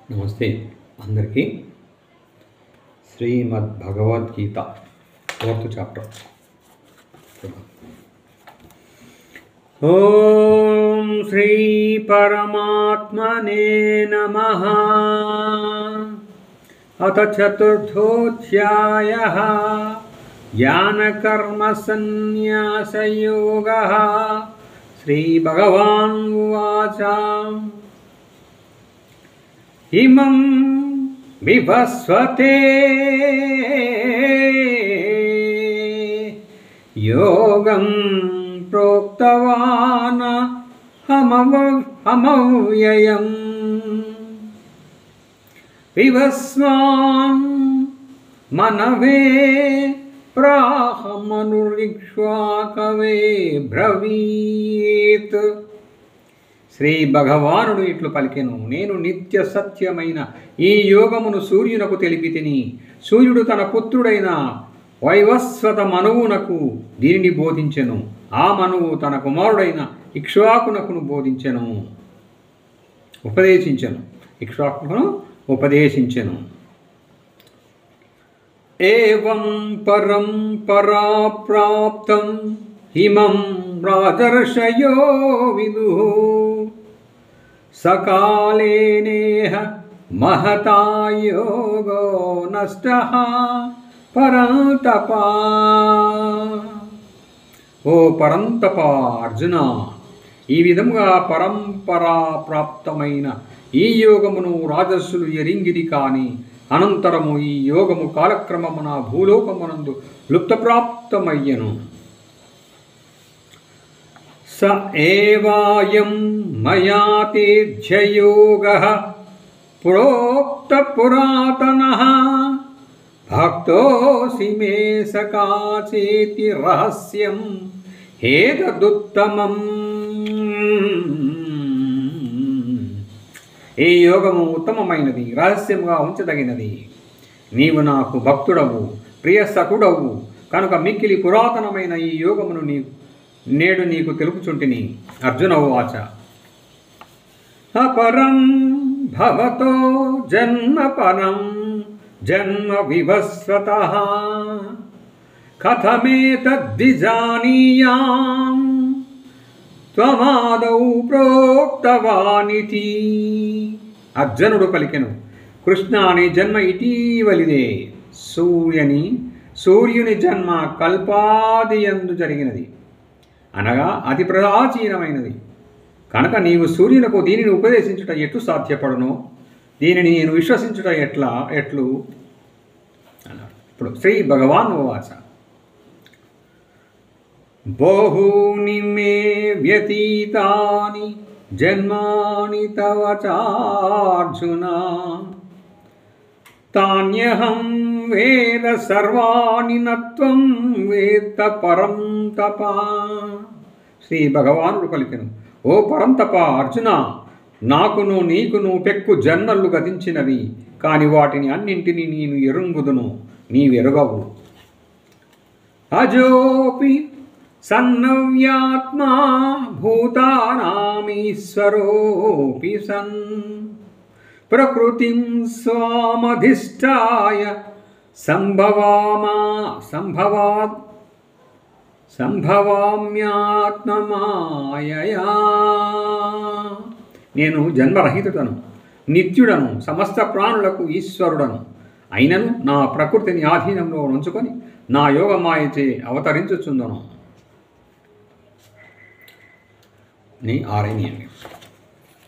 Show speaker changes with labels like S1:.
S1: నమస్తే అందరికీ. శ్రీమద్ Bhagavad Gita 4th chapter. ఓం శ్రీ పరమాత్మనే నమః. అథ చతుర్థోధ్యాయః జ్ఞానకర్మ సన్యాసయోగః. శ్రీ భగవాన్ ఉవాచ ఇమం వివస్వతే యోగం ప్రోక్తవాన్ అమవ్యయం వివస్వాన్ మనవే ప్రాహమనురిక్ష్వాకవే బ్రవీత్. శ్రీ భగవానుడు ఇట్లు పలికెను, నేను నిత్య సత్యమైన ఈ యోగమును సూర్యునకు తెలిపి తిని, సూర్యుడు తన పుత్రుడైన వైవస్వత మనువునకు దీనిని బోధించెను. ఆ మనువు తన కుమారుడైన ఇక్ష్వాకునకును ఉపదేశించెను. ఏవం పరంపరా ప్రాప్తం ఇమం రాజర్షయో విదుః సకాలేనేహ మహతా యోగో నష్టః పరంతప. ఓ పరంతప అర్జున, ఈ విధముగా పరంపరా ప్రాప్తమైన ఈ యోగమును రాజర్షులు ఎరింగిరి. కాని అనంతరము ఈ యోగము కాలక్రమమున భూలోకమునందు లుప్తప్రాప్తమయ్యను. స ఏవాయం మయా తేజ్యయోగః ప్రోక్త పురాతనః భక్తోసి మే సఖా చేతి రహస్యం హేతదుత్తమం. ఈ యోగము ఉత్తమమైనది, రహస్యముగా ఉంచదగినది. నీవు నాకు భక్తుడవు, ప్రియ సఖుడవు కనుక మిక్కిలి పురాతనమైన ఈ యోగమును నేడు నీకు తెలుపుచుంటిని. అర్జున ఉవాచ అపరం భవతో జన్మ పరం జన్మ వివస్వతః కథమేతద్విజానీయాం త్వమాదౌ ప్రోక్తవానితి. అర్జునుడు పలికెను, కృష్ణ నీ జన్మ ఇటీవలిదే. సూర్యుని జన్మ కల్పాదియందు జరిగినది, అనగా అతి ప్రాచీనమైనది. కనుక నీవు సూర్యునకు దీనిని ఉపదేశించుట ఎట్లు సాధ్యపడునో దీనిని నేను విశ్వసించుట ఎట్లు అన్నారు. ఇప్పుడు శ్రీ భగవాన్ ఉవాచ బహూని మే వ్యతీతాని జన్మాని తవ చార్జున తాన్యహం వేద సర్వాణి నత్వం వేత్త పరం తప. శ్రీ భగవానుడు పలికెను, ఓ పరంతప అర్జున, నాకును నీకును పెక్కు జన్మలు గతించినవి, కాని వాటిని అన్నింటినీ నేను ఎరుంగుదును, నీవెరుగవు. అజోపి సన్నవ్యాత్మా భూతానామీశ్వరోపి సన్ ప్రకృతిం స్వామధిష్టాయ సంభవామ్యాత్మమాయయా. నేను జన్మరహితుడను, నిత్యుడను, సమస్త ప్రాణులకు ఈశ్వరుడను అయినను నా ప్రకృతిని ఆధీనంలో ఉంచుకొని నా యోగమాయచే అవతరించుచుందను. నీ ఆరైన